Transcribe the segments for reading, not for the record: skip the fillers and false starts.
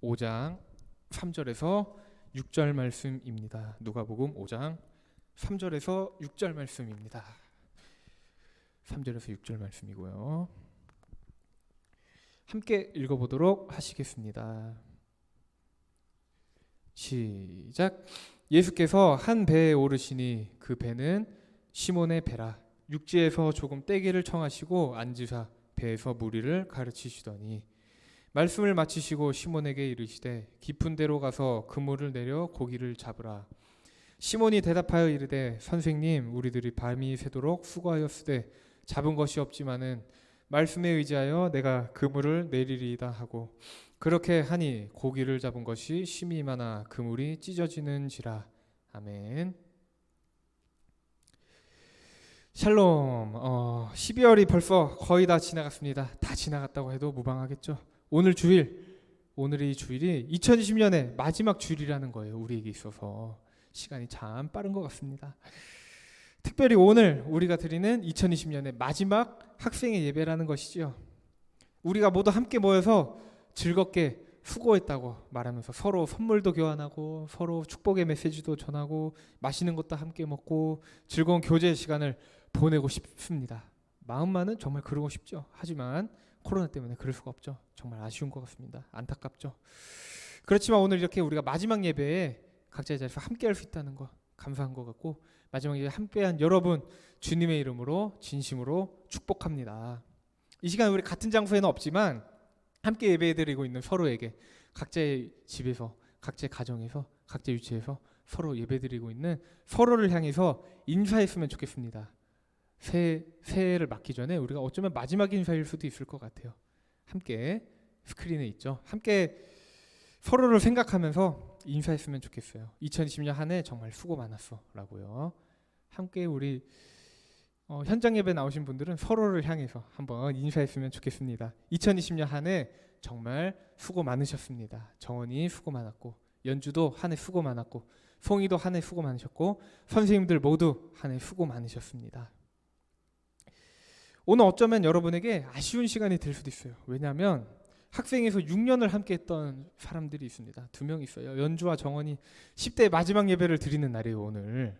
5장 3절에서 6절 말씀입니다. 누가복음 5장 3절에서 6절 말씀입니다. 3절에서 6절 말씀이고요. 함께 읽어보도록 하시겠습니다. 시작. 예수께서 한 배에 오르시니 그 배는 시몬의 배라. 육지에서 조금 떼기를 청하시고 앉으사 배에서 무리를 가르치시더니 말씀을 마치시고 시몬에게 이르시되 깊은 데로 가서 그물을 내려 고기를 잡으라. 시몬이 대답하여 이르되 선생님, 우리들이 밤이 새도록 수고하였으되 잡은 것이 없지만은 말씀에 의지하여 내가 그물을 내리리이다 하고 그렇게 하니 고기를 잡은 것이 심히 많아 그물이 찢어지는지라. 아멘. 샬롬. 12월이 벌써 거의 다 지나갔습니다. 다 지나갔다고 해도 무방하겠죠. 오늘이 주일이 2020년의 마지막 주일이라는 거예요. 우리에게 있어서 시간이 참 빠른 것 같습니다. 특별히 오늘 우리가 드리는 2020년의 마지막 학생의 예배라는 것이죠. 우리가 모두 함께 모여서 즐겁게 수고했다고 말하면서 서로 선물도 교환하고 서로 축복의 메시지도 전하고 맛있는 것도 함께 먹고 즐거운 교제 시간을 보내고 싶습니다. 마음만은 정말 그러고 싶죠. 하지만 코로나 때문에 그럴 수가 없죠. 정말 아쉬운 것 같습니다. 안타깝죠. 그렇지만 오늘 이렇게 우리가 마지막 예배에 각자의 자리에서 함께 할 수 있다는 거 감사한 것 같고, 마지막 예배 함께한 여러분 주님의 이름으로 진심으로 축복합니다. 이 시간 우리 같은 장소에는 없지만 함께 예배드리고 있는 서로에게 각자의 집에서, 각자의 가정에서, 각자의 위치에서 서로 예배드리고 있는 서로를 향해서 인사했으면 좋겠습니다. 새해를 맞기 전에 우리가 어쩌면 마지막 인사일 수도 있을 것 같아요. 함께 스크린에 있죠. 함께 서로를 생각하면서 인사했으면 좋겠어요. 2020년 한 해 정말 수고 많았어 라고요. 함께 우리 현장 예배 나오신 분들은 서로를 향해서 한번 인사했으면 좋겠습니다. 2020년 한 해 정말 수고 많으셨습니다. 정원이 수고 많았고, 연주도 한 해 수고 많았고, 송이도 한 해 수고 많으셨고, 선생님들 모두 한 해 수고 많으셨습니다. 오늘 어쩌면 여러분에게 아쉬운 시간이 될 수도 있어요. 왜냐하면 학생에서 6년을 함께 했던 사람들이 있습니다. 2명 있어요. 연주와 정원이 10대 마지막 예배를 드리는 날이에요. 오늘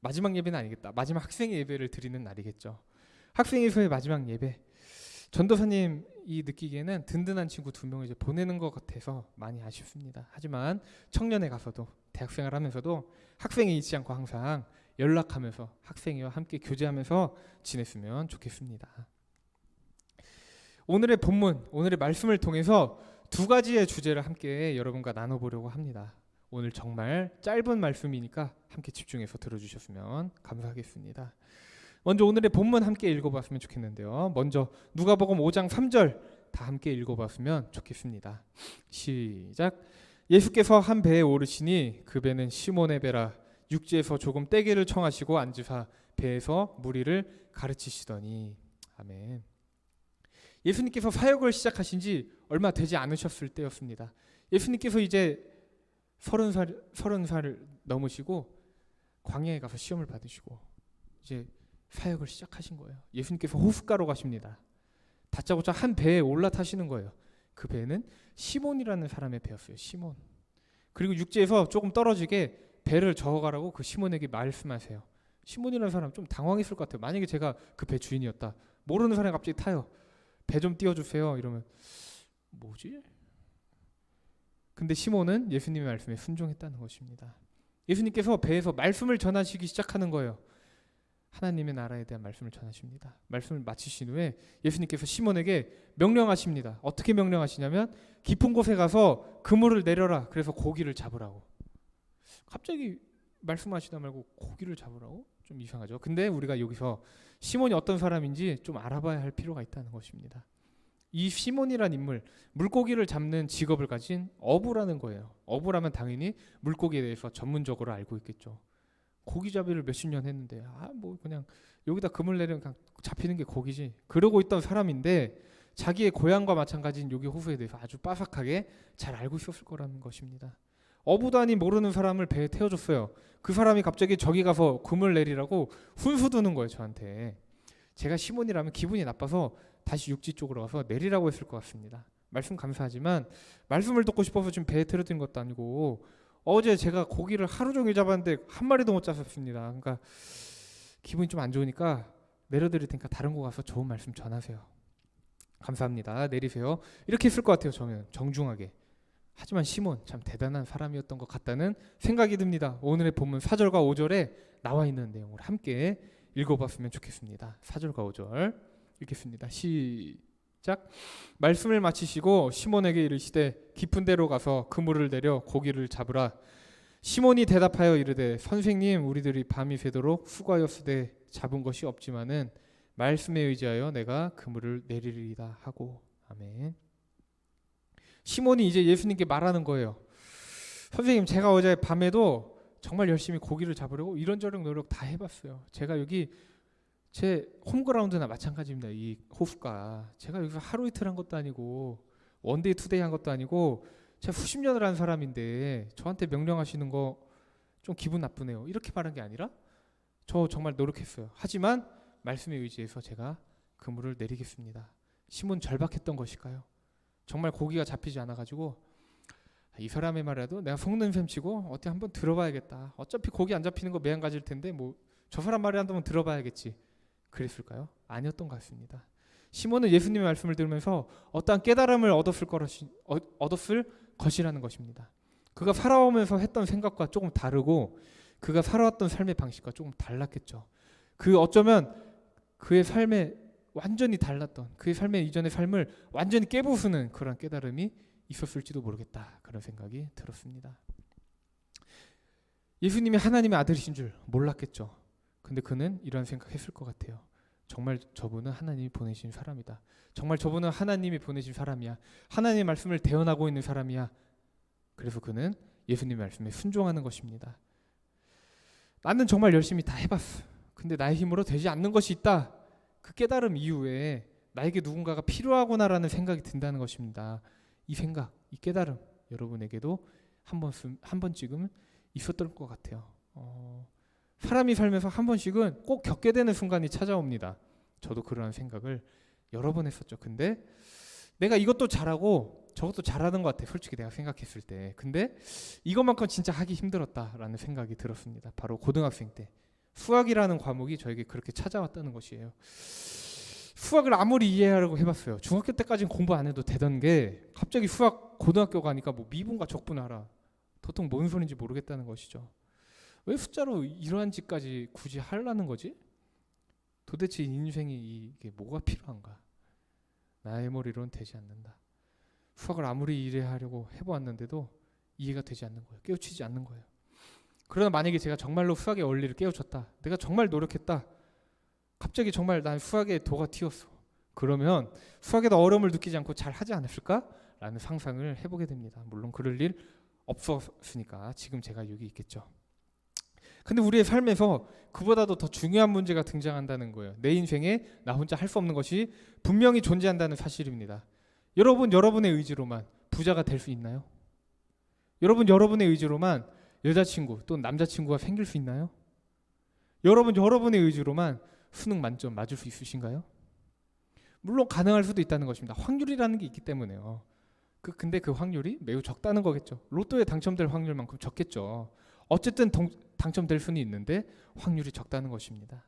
마지막 예배는 아니겠다. 마지막 학생의 예배를 드리는 날이겠죠. 학생에서의 마지막 예배. 전도사님이 느끼기에는 든든한 친구 2명을 이제 보내는 것 같아서 많이 아쉽습니다. 하지만 청년에 가서도, 대학생활 하면서도 학생이 잊지 않고 항상 연락하면서 학생이와 함께 교제하면서 지냈으면 좋겠습니다. 오늘의 본문, 오늘의 말씀을 통해서 2가지의 주제를 함께 여러분과 나눠보려고 합니다. 오늘 정말 짧은 말씀이니까 함께 집중해서 들어주셨으면 감사하겠습니다. 먼저 오늘의 본문 함께 읽어봤으면 좋겠는데요. 먼저 누가복음 5장 3절 다 함께 읽어봤으면 좋겠습니다. 시작. 예수께서 한 배에 오르시니 그 배는 시몬의 배라. 육지에서 조금 떼기를 청하시고 앉으사 배에서 무리를 가르치시더니. 아멘. 예수님께서 사역을 시작하신 지 얼마 되지 않으셨을 때였습니다. 예수님께서 이제 30살을 넘으시고 광야에 가서 시험을 받으시고 이제 사역을 시작하신 거예요. 예수님께서 호숫가로 가십니다. 다짜고짜 한 배에 올라타시는 거예요. 그 배는 시몬이라는 사람의 배였어요. 시몬. 그리고 육지에서 조금 떨어지게 배를 저어가라고 그 시몬에게 말씀하세요. 시몬이라는 사람 좀 당황했을 것 같아요. 만약에 제가 그 배 주인이었다. 모르는 사람이 갑자기 타요. 배 좀 띄워주세요. 이러면 뭐지? 근데 시몬은 예수님의 말씀에 순종했다는 것입니다. 예수님께서 배에서 말씀을 전하시기 시작하는 거예요. 하나님의 나라에 대한 말씀을 전하십니다. 말씀을 마치신 후에 예수님께서 시몬에게 명령하십니다. 어떻게 명령하시냐면 깊은 곳에 가서 그물을 내려라. 그래서 고기를 잡으라고. 갑자기 말씀하시다 말고 고기를 잡으라고? 좀 이상하죠. 근데 우리가 여기서 시몬이 어떤 사람인지 좀 알아봐야 할 필요가 있다는 것입니다. 이 시몬이란 인물, 물고기를 잡는 직업을 가진 어부라는 거예요. 어부라면 당연히 물고기에 대해서 전문적으로 알고 있겠죠. 고기잡이를 몇십 년 했는데 뭐 그냥 여기다 그물 내리면 그냥 잡히는 게 고기지, 그러고 있던 사람인데 자기의 고향과 마찬가지인 여기 호수에 대해서 아주 빠삭하게 잘 알고 있었을 거라는 것입니다. 어부도 아닌 모르는 사람을 배에 태워줬어요. 그 사람이 갑자기 저기 가서 그물 내리라고 훈수 두는 거예요. 저한테. 제가 시몬이라면 기분이 나빠서 다시 육지 쪽으로 가서 내리라고 했을 것 같습니다. 말씀 감사하지만 말씀을 듣고 싶어서 지금 배에 틀어드린 것도 아니고 어제 제가 고기를 하루 종일 잡았는데 한 마리도 못 잡았습니다. 그러니까 기분이 좀 안 좋으니까 내려드릴 테니까 다른 곳 가서 좋은 말씀 전하세요. 감사합니다. 내리세요. 이렇게 했을 것 같아요. 저는 정중하게. 하지만 시몬 참 대단한 사람이었던 것 같다는 생각이 듭니다. 오늘의 본문 4절과 5절에 나와 있는 내용을 함께 읽어봤으면 좋겠습니다. 4절과 5절 읽겠습니다. 시작. 말씀을 마치시고 시몬에게 이르시되 깊은 데로 가서 그물을 내려 고기를 잡으라. 시몬이 대답하여 이르되 선생님 우리들이 밤이 새도록 수고하였으되 잡은 것이 없지만은 말씀에 의지하여 내가 그물을 내리리이다 하고. 아멘. 시몬이 이제 예수님께 말하는 거예요. 선생님 제가 어제 밤에도 정말 열심히 고기를 잡으려고 이런저런 노력 다 해봤어요. 제가 여기 제 홈그라운드나 마찬가지입니다. 이 호수가 제가 여기서 하루 이틀 한 것도 아니고 원데이 투데이 한 것도 아니고 제가 수십 년을 한 사람인데 저한테 명령하시는 거 좀 기분 나쁘네요. 이렇게 말한 게 아니라 저 정말 노력했어요. 하지만 말씀에 의지해서 제가 그물을 내리겠습니다. 시몬 절박했던 것일까요? 정말 고기가 잡히지 않아가지고 이 사람의 말에도 내가 속는 셈 치고 어떻게 한번 들어봐야겠다. 어차피 고기 안 잡히는 거 매한가지일 텐데 뭐 저 사람 말에 한번 들어봐야겠지. 그랬을까요? 아니었던 것 같습니다. 시몬은 예수님의 말씀을 들으면서 어떠한 깨달음을 얻었을 것이라는 것입니다. 그가 살아오면서 했던 생각과 조금 다르고 그가 살아왔던 삶의 방식과 조금 달랐겠죠. 그 어쩌면 그의 삶에 완전히 달랐던 그의 삶의 이전의 삶을 완전히 깨부수는 그런 깨달음이 있었을지도 모르겠다. 그런 생각이 들었습니다. 예수님이 하나님의 아들이신 줄 몰랐겠죠. 근데 그는 이런 생각했을 것 같아요. 정말 저분은 하나님이 보내신 사람이다. 정말 저분은 하나님이 보내신 사람이야. 하나님의 말씀을 대언하고 있는 사람이야. 그래서 그는 예수님의 말씀에 순종하는 것입니다. 나는 정말 열심히 다 해봤어. 근데 나의 힘으로 되지 않는 것이 있다. 그 깨달음 이후에 나에게 누군가가 필요하구나라는 생각이 든다는 것입니다. 이 생각, 이 깨달음 여러분에게도 한 번씩은 있었던 것 같아요. 사람이 살면서 한 번씩은 꼭 겪게 되는 순간이 찾아옵니다. 저도 그런 생각을 여러 번 했었죠. 근데 내가 이것도 잘하고 저것도 잘하는 것 같아. 솔직히 내가 생각했을 때. 근데 이것만큼 진짜 하기 힘들었다라는 생각이 들었습니다. 바로 고등학생 때. 수학이라는 과목이 저에게 그렇게 찾아왔다는 것이에요. 수학을 아무리 이해하려고 해봤어요. 중학교 때까지는 공부 안 해도 되던 게 갑자기 수학 고등학교 가니까 뭐 미분과 적분하라. 도통 뭔 소린지 모르겠다는 것이죠. 왜 숫자로 이러한 짓까지 굳이 하려는 거지? 도대체 인생이 이게 뭐가 필요한가? 나의 머리로는 되지 않는다. 수학을 아무리 이해하려고 해보았는데도 이해가 되지 않는 거예요. 깨우치지 않는 거예요. 그러나 만약에 제가 정말로 수학의 원리를 깨우쳤다. 내가 정말 노력했다. 갑자기 정말 난 수학의 도가 튀었어. 그러면 수학에도 어려움을 느끼지 않고 잘 하지 않았을까? 라는 상상을 해보게 됩니다. 물론 그럴 일 없었으니까 지금 제가 여기 있겠죠. 근데 우리의 삶에서 그보다도 더 중요한 문제가 등장한다는 거예요. 내 인생에 나 혼자 할 수 없는 것이 분명히 존재한다는 사실입니다. 여러분의 의지로만 부자가 될 수 있나요? 여러분의 의지로만 여자친구 또는 남자친구가 생길 수 있나요? 여러분의 의지로만 수능 만점 맞을 수 있으신가요? 물론 가능할 수도 있다는 것입니다. 확률이라는 게 있기 때문에요. 근데 그 확률이 매우 적다는 거겠죠. 로또에 당첨될 확률만큼 적겠죠. 어쨌든 당첨될 수는 있는데 확률이 적다는 것입니다.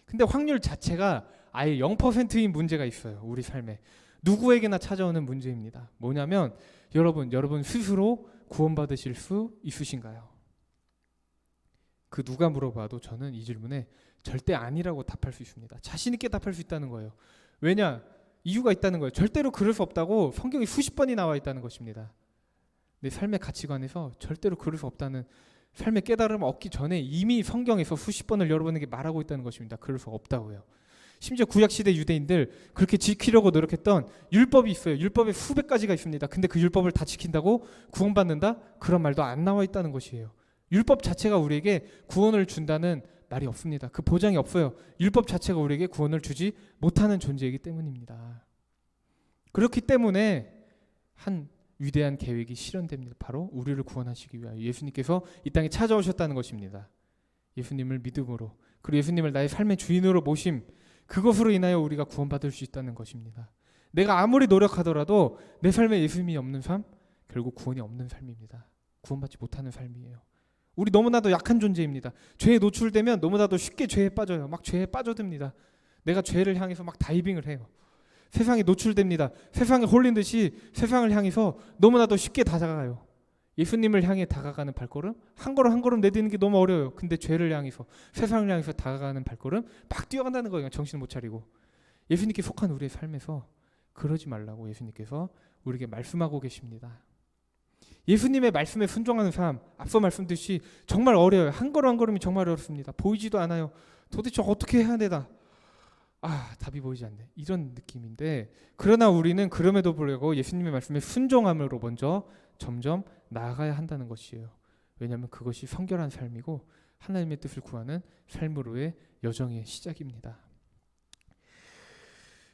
근데 확률 자체가 아예 0%인 문제가 있어요. 우리 삶에. 누구에게나 찾아오는 문제입니다. 뭐냐면 여러분 스스로 구원받으실 수 있으신가요? 그 누가 물어봐도 저는 이 질문에 절대 아니라고 답할 수 있습니다. 자신 있게 답할 수 있다는 거예요. 왜냐? 이유가 있다는 거예요. 절대로 그럴 수 없다고 성경에 수십 번이 나와 있다는 것입니다. 내 삶의 가치관에서 절대로 그럴 수 없다는 삶의 깨달음을 얻기 전에 이미 성경에서 수십 번을 여러분에게 말하고 있다는 것입니다. 그럴 수 없다고요. 심지어 구약시대 유대인들 그렇게 지키려고 노력했던 율법이 있어요. 율법에 수백 가지가 있습니다. 근데 그 율법을 다 지킨다고 구원받는다? 그런 말도 안 나와 있다는 것이에요. 율법 자체가 우리에게 구원을 준다는 말이 없습니다. 그 보장이 없어요. 율법 자체가 우리에게 구원을 주지 못하는 존재이기 때문입니다. 그렇기 때문에 한 위대한 계획이 실현됩니다. 바로 우리를 구원하시기 위하여 예수님께서 이 땅에 찾아오셨다는 것입니다. 예수님을 믿음으로 그리고 예수님을 나의 삶의 주인으로 모심, 그것으로 인하여 우리가 구원받을 수 있다는 것입니다. 내가 아무리 노력하더라도 내 삶에 예수님이 없는 삶, 결국 구원이 없는 삶입니다. 구원받지 못하는 삶이에요. 우리 너무나도 약한 존재입니다. 죄에 노출되면 너무나도 쉽게 죄에 빠져요. 막 죄에 빠져듭니다. 내가 죄를 향해서 막 다이빙을 해요. 세상에 노출됩니다. 세상에 홀린 듯이 세상을 향해서 너무나도 쉽게 다가가요. 예수님을 향해 다가가는 발걸음, 한 걸음 한 걸음 내딛는 게 너무 어려워요. 근데 죄를 향해서, 세상을 향해서 다가가는 발걸음 막 뛰어간다는 거예요. 정신을 못 차리고. 예수님께 속한 우리의 삶에서 그러지 말라고 예수님께서 우리에게 말씀하고 계십니다. 예수님의 말씀에 순종하는 삶, 앞서 말씀드렸듯이 정말 어려워요. 한 걸음 한 걸음이 정말 어렵습니다. 보이지도 않아요. 도대체 어떻게 해야 되나? 답이 보이지 않네. 이런 느낌인데, 그러나 우리는 그럼에도 불구하고 예수님의 말씀에 순종함으로 먼저 점점 나아가야 한다는 것이에요. 왜냐하면 그것이 성결한 삶이고 하나님의 뜻을 구하는 삶으로의 여정의 시작입니다.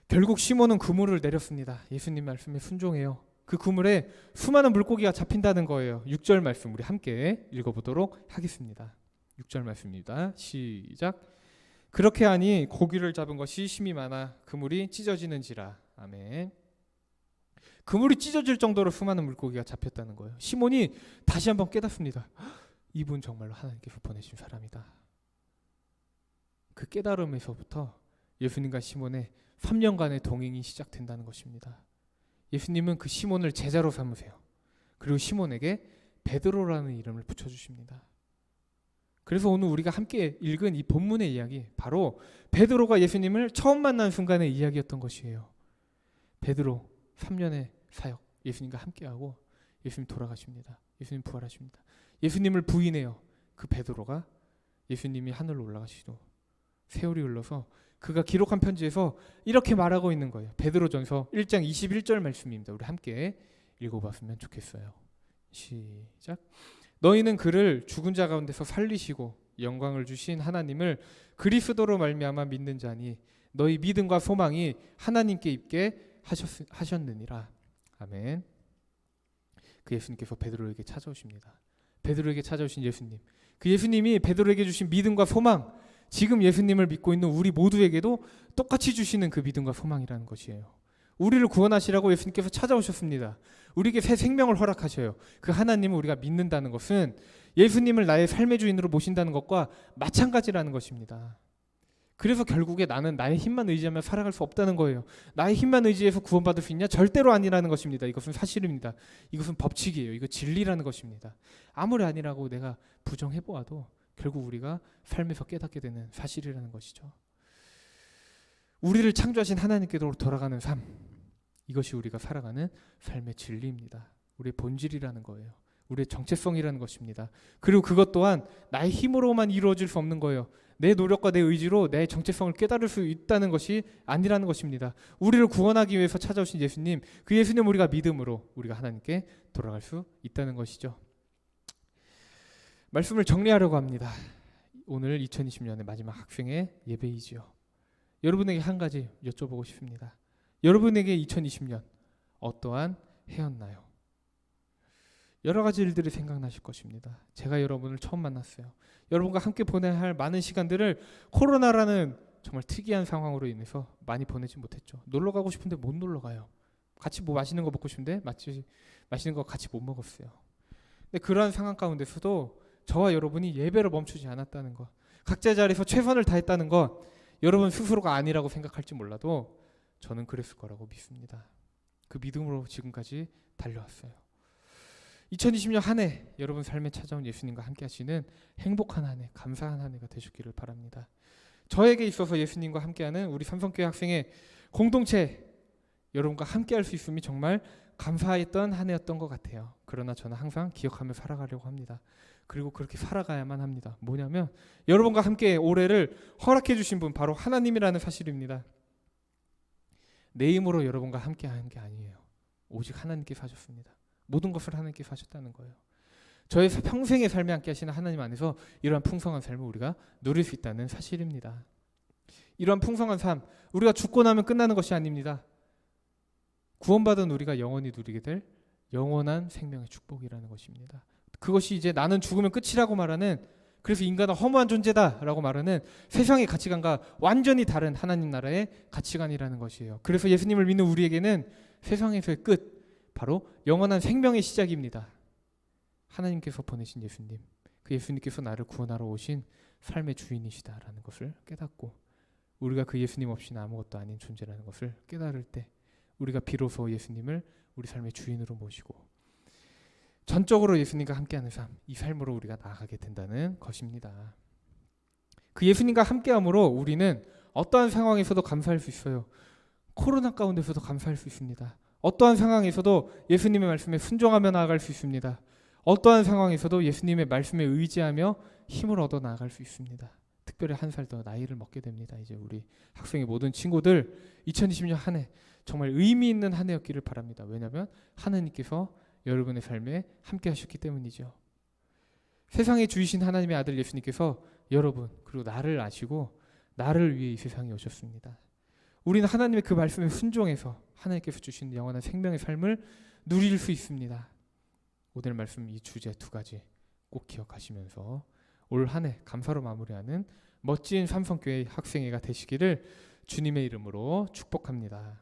결국 시몬은 그물을 내렸습니다. 예수님 말씀에 순종해요. 그 그물에 수많은 물고기가 잡힌다는 거예요. 6절 말씀 우리 함께 읽어보도록 하겠습니다. 6절 말씀입니다. 시작. 그렇게 하니 고기를 잡은 것이 심이 많아 그물이 찢어지는지라. 아멘. 그물이 찢어질 정도로 수많은 물고기가 잡혔다는 거예요. 시몬이 다시 한번 깨닫습니다. 이분 정말로 하나님께서 보내신 사람이다. 그 깨달음에서부터 예수님과 시몬의 3년간의 동행이 시작된다는 것입니다. 예수님은 그 시몬을 제자로 삼으세요. 그리고 시몬에게 베드로라는 이름을 붙여주십니다. 그래서 오늘 우리가 함께 읽은 이 본문의 이야기, 바로 베드로가 예수님을 처음 만난 순간의 이야기였던 것이에요. 베드로 3년의 사역, 예수님과 함께하고 예수님 돌아가십니다. 예수님 부활하십니다. 예수님을 부인해요. 그 베드로가 예수님이 하늘로 올라가시고 세월이 흘러서 그가 기록한 편지에서 이렇게 말하고 있는 거예요. 베드로전서 1장 21절 말씀입니다. 우리 함께 읽어봤으면 좋겠어요. 시작. 너희는 그를 죽은 자 가운데서 살리시고 영광을 주신 하나님을 그리스도로 말미암아 믿는 자니 너희 믿음과 소망이 하나님께 있게 하셨느니라. 아멘. 그 예수님께서 베드로에게 찾아오십니다. 베드로에게 찾아오신 예수님, 그 예수님이 베드로에게 주신 믿음과 소망, 지금 예수님을 믿고 있는 우리 모두에게도 똑같이 주시는 그 믿음과 소망이라는 것이에요. 우리를 구원하시라고 예수님께서 찾아오셨습니다. 우리에게 새 생명을 허락하셔요. 그 하나님을 우리가 믿는다는 것은 예수님을 나의 삶의 주인으로 모신다는 것과 마찬가지라는 것입니다. 그래서 결국에 나는 나의 힘만 의지하며 살아갈 수 없다는 거예요. 나의 힘만 의지해서 구원받을 수 있냐? 절대로 아니라는 것입니다. 이것은 사실입니다. 이것은 법칙이에요. 이거 진리라는 것입니다. 아무리 아니라고 내가 부정해보아도 결국 우리가 삶에서 깨닫게 되는 사실이라는 것이죠. 우리를 창조하신 하나님께로 돌아가는 삶, 이것이 우리가 살아가는 삶의 진리입니다. 우리의 본질이라는 거예요. 우리의 정체성이라는 것입니다. 그리고 그것 또한 나의 힘으로만 이루어질 수 없는 거예요. 내 노력과 내 의지로 내 정체성을 깨달을 수 있다는 것이 아니라는 것입니다. 우리를 구원하기 위해서 찾아오신 예수님, 그 예수님 우리가 믿음으로 우리가 하나님께 돌아갈 수 있다는 것이죠. 말씀을 정리하려고 합니다. 오늘 2020년의 마지막 학생의 예배이지요. 여러분에게 한 가지 여쭤보고 싶습니다. 여러분에게 2020년 어떠한 해였나요? 여러 가지 일들이 생각나실 것입니다. 제가 여러분을 처음 만났어요. 여러분과 함께 보내야 할 많은 시간들을 코로나라는 정말 특이한 상황으로 인해서 많이 보내지 못했죠. 놀러 가고 싶은데 못 놀러 가요. 같이 뭐 맛있는 거 먹고 싶은데 맛있는 거 같이 못 먹었어요. 근데 그러한 상황 가운데서도 저와 여러분이 예배를 멈추지 않았다는 것, 각자의 자리에서 최선을 다했다는 것, 여러분 스스로가 아니라고 생각할지 몰라도 저는 그랬을 거라고 믿습니다. 그 믿음으로 지금까지 달려왔어요. 2020년 한 해 여러분 삶에 찾아온 예수님과 함께 하시는 행복한 한 해, 감사한 한 해가 되셨기를 바랍니다. 저에게 있어서 예수님과 함께하는 우리 삼성교회 학생의 공동체, 여러분과 함께할 수 있음이 정말 감사했던 한 해였던 것 같아요. 그러나 저는 항상 기억하며 살아가려고 합니다. 그리고 그렇게 살아가야만 합니다. 뭐냐면 여러분과 함께 올해를 허락해 주신 분 바로 하나님이라는 사실입니다. 내 힘으로 여러분과 함께 하는 게 아니에요. 오직 하나님께서 하셨습니다. 모든 것을 하나님께서 하셨다는 거예요. 저의 평생의 삶에 함께 하시는 하나님 안에서 이러한 풍성한 삶을 우리가 누릴 수 있다는 사실입니다. 이러한 풍성한 삶, 우리가 죽고 나면 끝나는 것이 아닙니다. 구원받은 우리가 영원히 누리게 될 영원한 생명의 축복이라는 것입니다. 그것이 이제 나는 죽으면 끝이라고 말하는 그래서 인간은 허무한 존재다라고 말하는 세상의 가치관과 완전히 다른 하나님 나라의 가치관이라는 것이에요. 그래서 예수님을 믿는 우리에게는 세상에서의 끝, 바로 영원한 생명의 시작입니다. 하나님께서 보내신 예수님, 그 예수님께서 나를 구원하러 오신 삶의 주인이시다라는 것을 깨닫고 우리가 그 예수님 없이는 아무것도 아닌 존재라는 것을 깨달을 때 우리가 비로소 예수님을 우리 삶의 주인으로 모시고 전적으로 예수님과 함께하는 삶, 이 삶으로 우리가 나아가게 된다는 것입니다. 그 예수님과 함께함으로 우리는 어떠한 상황에서도 감사할 수 있어요. 코로나 가운데서도 감사할 수 있습니다. 어떠한 상황에서도 예수님의 말씀에 순종하며 나아갈 수 있습니다. 어떠한 상황에서도 예수님의 말씀에 의지하며 힘을 얻어 나아갈 수 있습니다. 특별히 한 살 더 나이를 먹게 됩니다. 이제 우리 학생의 모든 친구들 2020년 한 해 정말 의미 있는 한 해였기를 바랍니다. 왜냐하면 하나님께서 여러분의 삶에 함께 하셨기 때문이죠. 세상의 주이신 하나님의 아들 예수님께서 여러분 그리고 나를 아시고 나를 위해 이 세상에 오셨습니다. 우리는 하나님의 그 말씀에 순종해서 하나님께서 주신 영원한 생명의 삶을 누릴 수 있습니다. 오늘 말씀 이 주제 두 가지 꼭 기억하시면서 올 한 해 감사로 마무리하는 멋진 삼성교회 학생회가 되시기를 주님의 이름으로 축복합니다.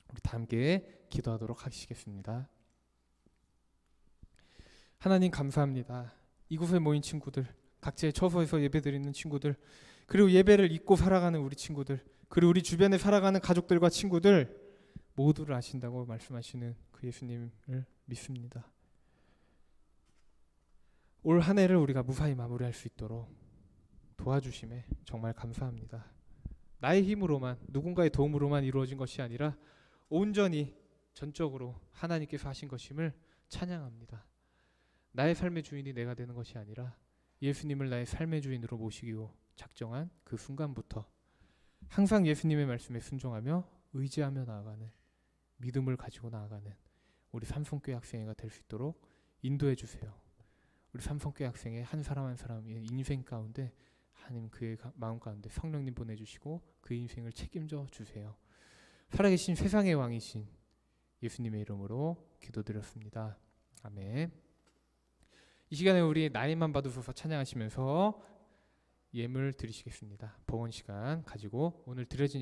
우리 다 함께 기도하도록 하시겠습니다. 하나님 감사합니다. 이곳에 모인 친구들, 각자의 처소에서 예배드리는 친구들, 그리고 예배를 잊고 살아가는 우리 친구들, 그리고 우리 주변에 살아가는 가족들과 친구들 모두를 아신다고 말씀하시는 그 예수님을 믿습니다. 올 한 해를 우리가 무사히 마무리할 수 있도록 도와주심에 정말 감사합니다. 나의 힘으로만, 누군가의 도움으로만 이루어진 것이 아니라 온전히 전적으로 하나님께서 하신 것임을 찬양합니다. 나의 삶의 주인이 내가 되는 것이 아니라 예수님을 나의 삶의 주인으로 모시기로 작정한 그 순간부터 항상 예수님의 말씀에 순종하며 의지하며 나아가는, 믿음을 가지고 나아가는 우리 삼성교회 학생회가 될 수 있도록 인도해 주세요. 우리 삼성교회 학생회 한 사람 한 사람의 인생 가운데 하나님 그의 마음 가운데 성령님 보내주시고 그 인생을 책임져 주세요. 살아계신 세상의 왕이신 예수님의 이름으로 기도드렸습니다. 아멘. 이 시간에 우리 나이만 받으셔서 찬양하시면서 예물 드리시겠습니다. 봉헌 시간 가지고 오늘 드려진 예물